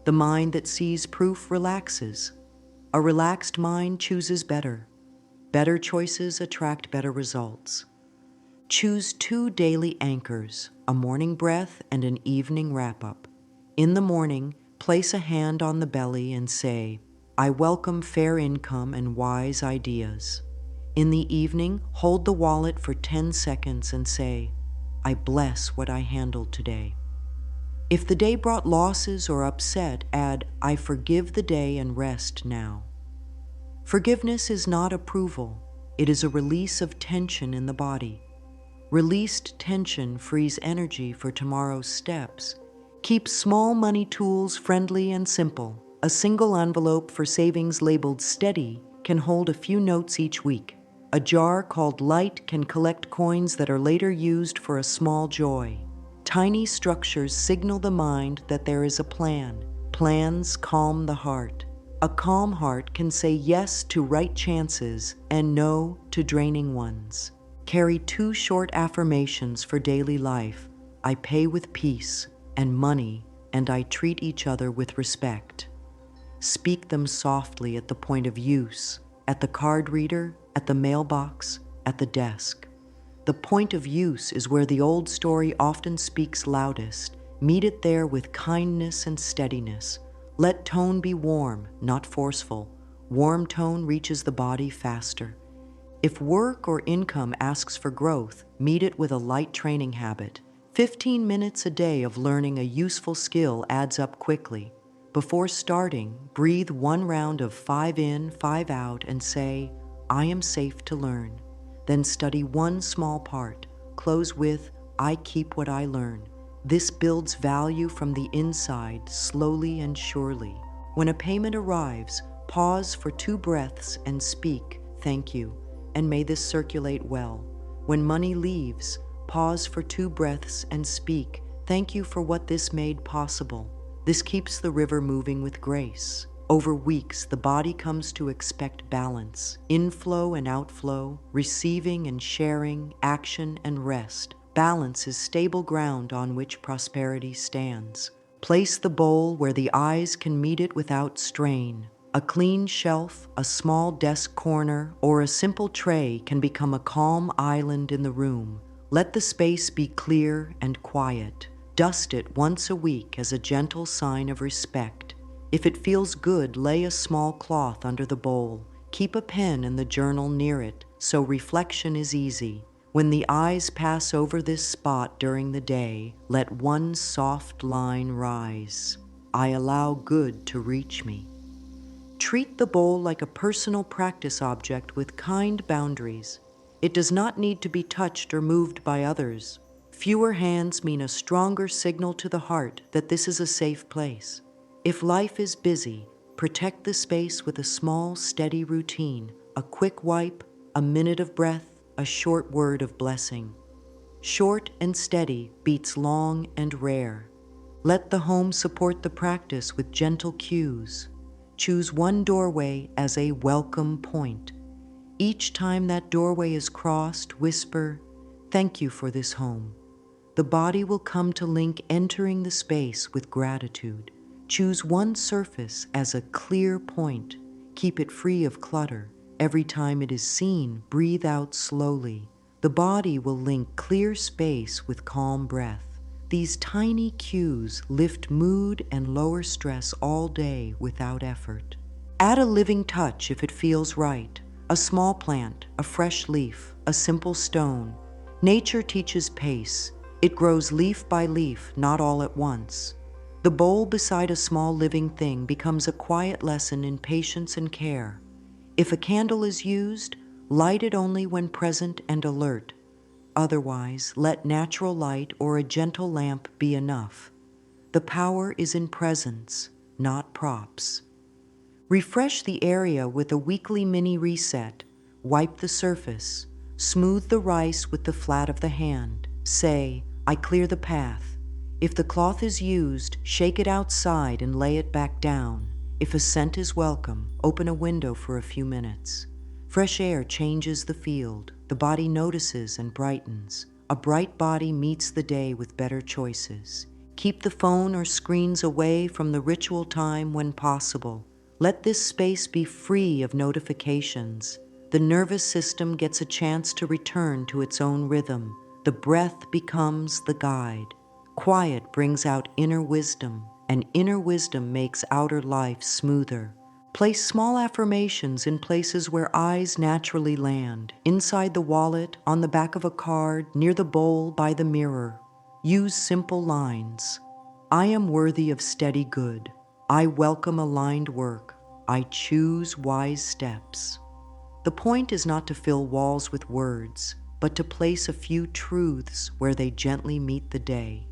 S1: The mind that sees proof relaxes. A relaxed mind chooses better. Better choices attract better results. Choose 2 daily anchors, a morning breath and an evening wrap-up. In the morning, place a hand on the belly and say, I welcome fair income and wise ideas. In the evening, hold the wallet for 10 seconds and say, I bless what I handled today. If the day brought losses or upset, add, I forgive the day and rest now. Forgiveness is not approval. It is a release of tension in the body. Released tension frees energy for tomorrow's steps. Keep small money tools friendly and simple. A single envelope for savings labeled steady can hold a few notes each week. A jar called light can collect coins that are later used for a small joy. Tiny structures signal the mind that there is a plan. Plans calm the heart. A calm heart can say yes to right chances and no to draining ones. Carry 2 short affirmations for daily life. I pay with peace and money, and I treat each other with respect. Speak them softly at the point of use, at the card reader, at the mailbox, at the desk. The point of use is where the old story often speaks loudest. Meet it there with kindness and steadiness. Let tone be warm, not forceful. Warm tone reaches the body faster. If work or income asks for growth, meet it with a light training habit. 15 minutes a day of learning a useful skill adds up quickly. Before starting, breathe 1 round of 5 in, 5 out, and say, I am safe to learn. Then study 1 small part. Close with, I keep what I learn. This builds value from the inside, slowly and surely. When a payment arrives, pause for 2 breaths and speak, thank you, and may this circulate well. When money leaves, pause for 2 breaths and speak, thank you for what this made possible. This keeps the river moving with grace. Over weeks, the body comes to expect balance, inflow and outflow, receiving and sharing, action and rest. Balance is stable ground on which prosperity stands. Place the bowl where the eyes can meet it without strain. A clean shelf, a small desk corner, or a simple tray can become a calm island in the room. Let the space be clear and quiet. Dust it once a week as a gentle sign of respect. If it feels good, lay a small cloth under the bowl. Keep a pen and the journal near it, so reflection is easy. When the eyes pass over this spot during the day, let 1 soft line rise. I allow good to reach me. Treat the bowl like a personal practice object with kind boundaries. It does not need to be touched or moved by others. Fewer hands mean a stronger signal to the heart that this is a safe place. If life is busy, protect the space with a small, steady routine, a quick wipe, a minute of breath, a short word of blessing. Short and steady beats long and rare. Let the home support the practice with gentle cues. Choose 1 doorway as a welcome point. Each time that doorway is crossed, whisper, thank you for this home. The body will come to link entering the space with gratitude. Choose 1 surface as a clear point. Keep it free of clutter. Every time it is seen, breathe out slowly. The body will link clear space with calm breath. These tiny cues lift mood and lower stress all day without effort. Add a living touch if it feels right. A small plant, a fresh leaf, a simple stone. Nature teaches pace. It grows leaf by leaf, not all at once. The bowl beside a small living thing becomes a quiet lesson in patience and care. If a candle is used, light it only when present and alert. Otherwise, let natural light or a gentle lamp be enough. The power is in presence, not props. Refresh the area with a weekly mini reset. Wipe the surface. Smooth the rice with the flat of the hand. Say, I clear the path. If the cloth is used, shake it outside and lay it back down. If a scent is welcome, open a window for a few minutes. Fresh air changes the field. The body notices and brightens. A bright body meets the day with better choices. Keep the phone or screens away from the ritual time when possible. Let this space be free of notifications. The nervous system gets a chance to return to its own rhythm. The breath becomes the guide. Quiet brings out inner wisdom, and inner wisdom makes outer life smoother. Place small affirmations in places where eyes naturally land, inside the wallet, on the back of a card, near the bowl, by the mirror. Use simple lines. I am worthy of steady good. I welcome aligned work. I choose wise steps. The point is not to fill walls with words, but to place a few truths where they gently meet the day.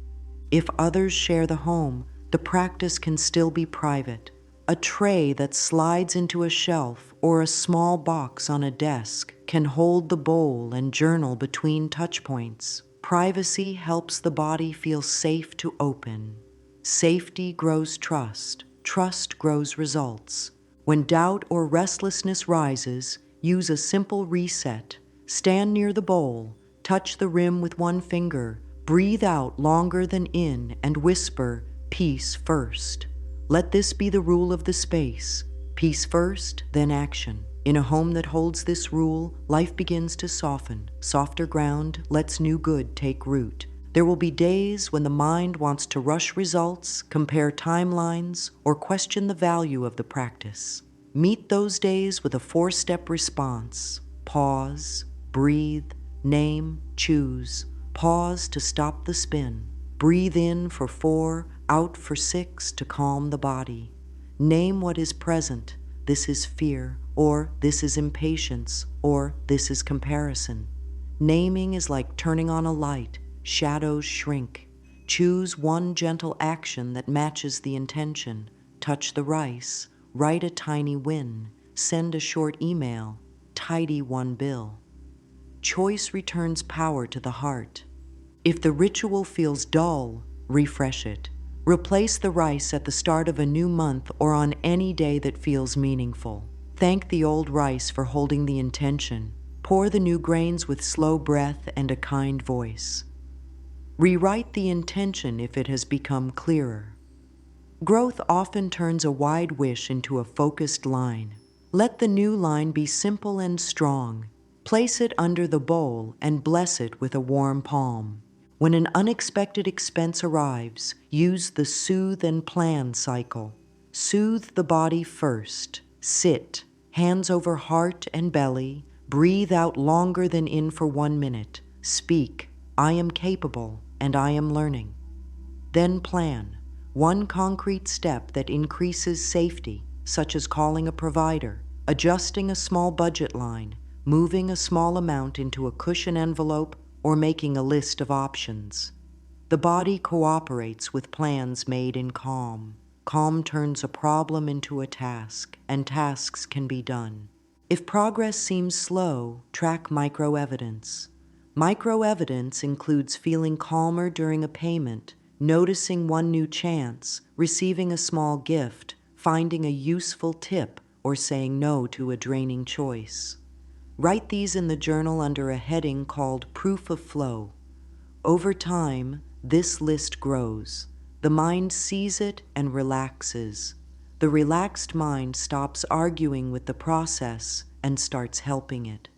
S1: If others share the home, the practice can still be private. A tray that slides into a shelf or a small box on a desk can hold the bowl and journal between touch points. Privacy helps the body feel safe to open. Safety grows trust. Trust grows results. When doubt or restlessness rises, use a simple reset. Stand near the bowl, touch the rim with one finger, breathe out longer than in, and whisper, "Peace first." Let this be the rule of the space. Peace first, then action. In a home that holds this rule, life begins to soften. Softer ground lets new good take root. There will be days when the mind wants to rush results, compare timelines, or question the value of the practice. Meet those days with a 4-step response. Pause, breathe, name, choose. Pause to stop the spin. Breathe in for 4, out for 6 to calm the body. Name what is present. This is fear, or this is impatience, or this is comparison. Naming is like turning on a light. Shadows shrink. Choose one gentle action that matches the intention. Touch the rice. Write a tiny win. Send a short email. Tidy one bill. Choice returns power to the heart. If the ritual feels dull, refresh it. Replace the rice at the start of a new month or on any day that feels meaningful. Thank the old rice for holding the intention. Pour the new grains with slow breath and a kind voice. Rewrite the intention if it has become clearer. Growth often turns a wide wish into a focused line. Let the new line be simple and strong. Place it under the bowl and bless it with a warm palm. When an unexpected expense arrives, use the soothe and plan cycle. Soothe the body first. Sit, hands over heart and belly. Breathe out longer than in for 1 minute. Speak, "I am capable and I am learning." Then plan. One concrete step that increases safety, such as calling a provider, adjusting a small budget line, moving a small amount into a cushion envelope, or making a list of options. The body cooperates with plans made in calm. Calm turns a problem into a task, and tasks can be done. If progress seems slow, track microevidence. Microevidence includes feeling calmer during a payment, noticing one new chance, receiving a small gift, finding a useful tip, or saying no to a draining choice. Write these in the journal under a heading called Proof of Flow. Over time, this list grows. The mind sees it and relaxes. The relaxed mind stops arguing with the process and starts helping it.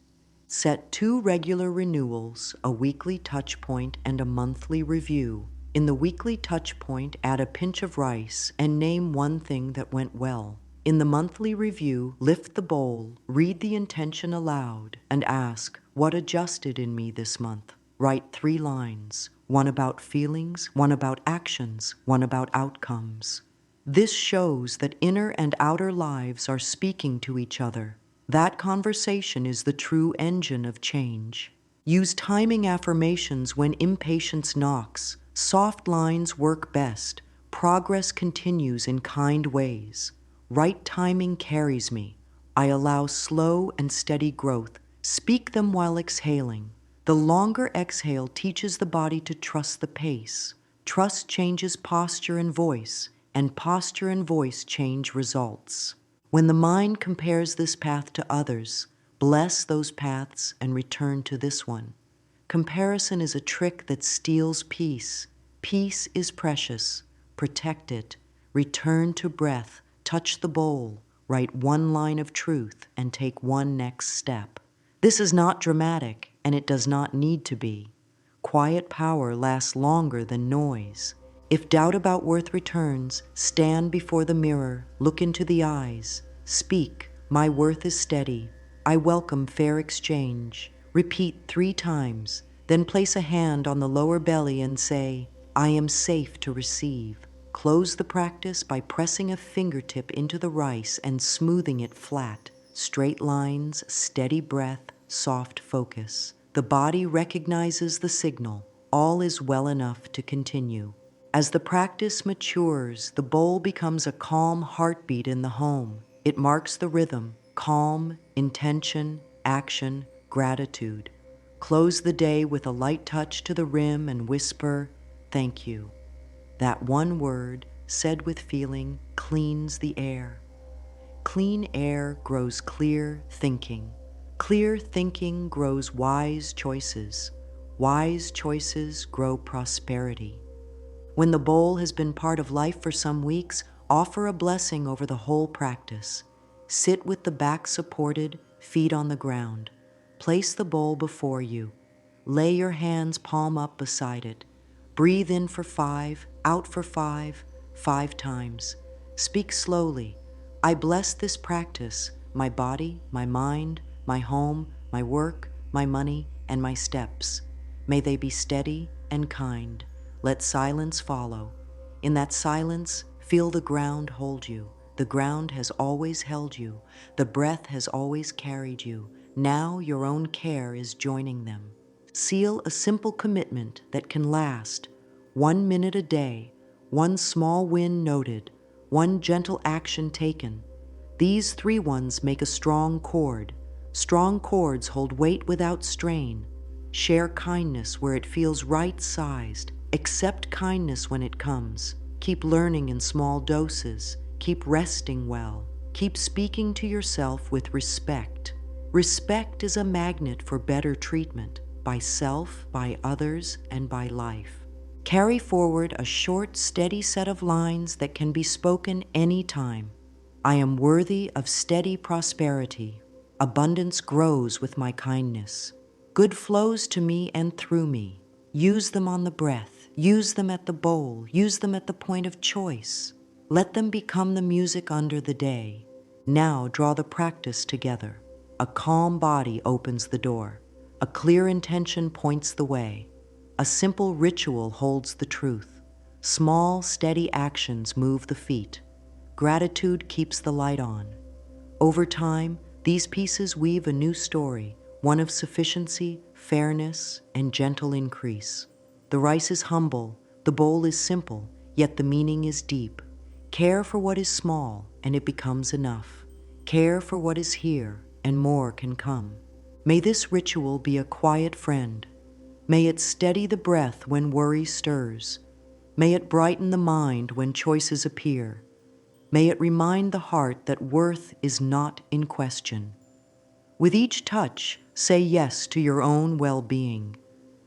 S1: Set 2 regular renewals, a weekly touch point and a monthly review. In the weekly touch point, add a pinch of rice and name one thing that went well. In the monthly review, lift the bowl, read the intention aloud, and ask, "What adjusted in me this month?" Write 3 lines, one about feelings, one about actions, one about outcomes. This shows that inner and outer lives are speaking to each other. That conversation is the true engine of change. Use timing affirmations when impatience knocks. Soft lines work best. Progress continues in kind ways. Right timing carries me. I allow slow and steady growth. Speak them while exhaling. The longer exhale teaches the body to trust the pace. Trust changes posture and voice, and posture and voice change results. When the mind compares this path to others, bless those paths and return to this one. Comparison is a trick that steals peace. Peace is precious. Protect it. Return to breath. Touch the bowl. Write one line of truth and take one next step. This is not dramatic, and it does not need to be. Quiet power lasts longer than noise. If doubt about worth returns, stand before the mirror, look into the eyes, speak, "My worth is steady. I welcome fair exchange." Repeat 3 times, then place a hand on the lower belly and say, "I am safe to receive." Close the practice by pressing a fingertip into the rice and smoothing it flat. Straight lines, steady breath, soft focus. The body recognizes the signal. All is well enough to continue. As the practice matures, the bowl becomes a calm heartbeat in the home. It marks the rhythm: calm, intention, action, gratitude. Close the day with a light touch to the rim and whisper, "Thank you." That one word, said with feeling, cleans the air. Clean air grows clear thinking. Clear thinking grows wise choices. Wise choices grow prosperity. When the bowl has been part of life for some weeks, offer a blessing over the whole practice. Sit with the back supported, feet on the ground. Place the bowl before you. Lay your hands palm up beside it. Breathe in for 5, out for 5, 5 times. Speak slowly. I bless this practice, my body, my mind, my home, my work, my money, and my steps. May they be steady and kind. Let silence follow. In that silence, feel the ground hold you. The ground has always held you. The breath has always carried you. Now your own care is joining them. Seal a simple commitment that can last. 1 minute a day, one small win noted, one gentle action taken. These 3 ones make a strong cord. Strong cords hold weight without strain. Share kindness where it feels right-sized. Accept kindness when it comes. Keep learning in small doses. Keep resting well. Keep speaking to yourself with respect. Respect is a magnet for better treatment, by self, by others, and by life. Carry forward a short, steady set of lines that can be spoken anytime. I am worthy of steady prosperity. Abundance grows with my kindness. Good flows to me and through me. Use them on the breath. Use them at the bowl. Use them at the point of choice. Let them become the music under the day. Now draw the practice together. A calm body opens the door. A clear intention points the way. A simple ritual holds the truth. Small, steady actions move the feet. Gratitude keeps the light on. Over time, these pieces weave a new story, one of sufficiency, fairness, and gentle increase. The rice is humble, the bowl is simple, yet the meaning is deep. Care for what is small, and it becomes enough. Care for what is here, and more can come. May this ritual be a quiet friend. May it steady the breath when worry stirs. May it brighten the mind when choices appear. May it remind the heart that worth is not in question. With each touch, say yes to your own well-being.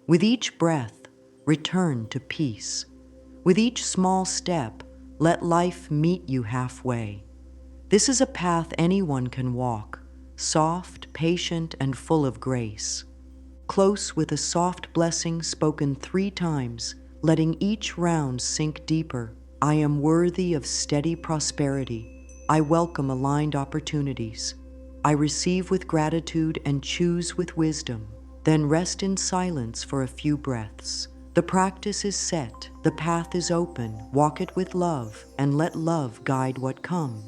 S1: With each breath, return to peace. With each small step, let life meet you halfway. This is a path anyone can walk, soft, patient, and full of grace. Close with a soft blessing spoken 3 times, letting each round sink deeper. I am worthy of steady prosperity. I welcome aligned opportunities. I receive with gratitude and choose with wisdom. Then rest in silence for a few breaths. The practice is set, the path is open. Walk it with love, and let love guide what comes.